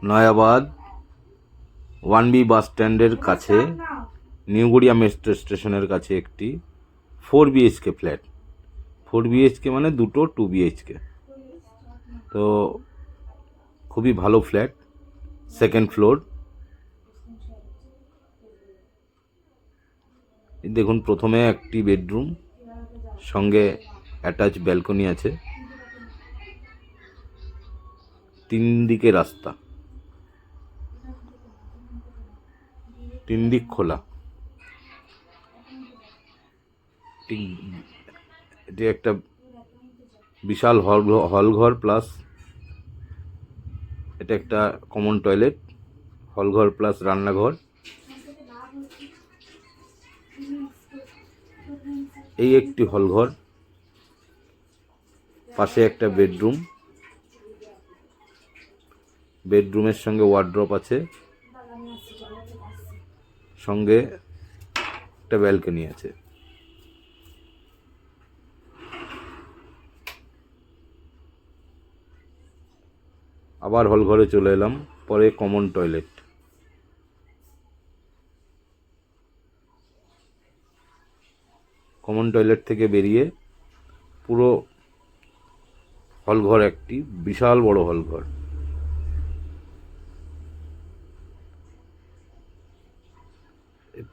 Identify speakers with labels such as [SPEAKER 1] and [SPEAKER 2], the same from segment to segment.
[SPEAKER 1] Nayabad 1B বাস স্ট্যান্ডের কাছে, new Garia metro স্টেশনের কাছে একটি 4 BHK ফ্ল্যাট। 4 BHK মানে দুটো 2 BHK। তো খুবই ভালো ফ্ল্যাট, সেকেন্ড ফ্লোর। দেখুন, প্রথমে একটি বেডরুম, সঙ্গে অ্যাটাচ ব্যালকনি আছে, 3 দিকে রাস্তা, 3 দিক খোলা। এটি একটা বিশাল হলঘর প্লাস এটা একটা কমন টয়লেট, হলঘর প্লাস রান্নাঘর। এই একটি হলঘর, পাশে একটা বেডরুম, বেডরুমের সঙ্গে ওয়ার্ড্রপ আছে, সঙ্গে একটা ব্যালকনি আছে। আবার হলঘরে চলে এলাম, পরে কমন টয়লেট। কমন টয়লেট থেকে বেরিয়ে পুরো হলঘর, একটি বিশাল বড় হলঘর।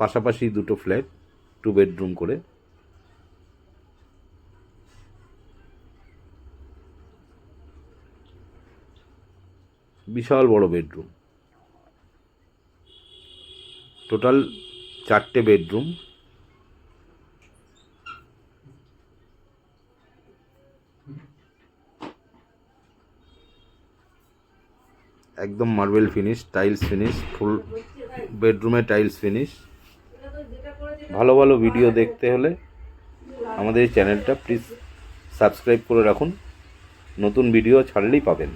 [SPEAKER 1] পাশাপাশি দুটো ফ্ল্যাট, 2 বেডরুম করে। বিশাল বড় বেডরুম, টোটাল 4টে বেডরুম। একদম মার্বেল ফিনিশ, টাইলস ফিনিশ, ফুল বেডরুমে টাইলস ফিনিশ। ভালো ভালো ভিডিও দেখতে হলে আমাদের এই চ্যানেলটা প্লিজ সাবস্ক্রাইব করে রাখুন, নতুন ভিডিও ছাড়লেই পাবেন।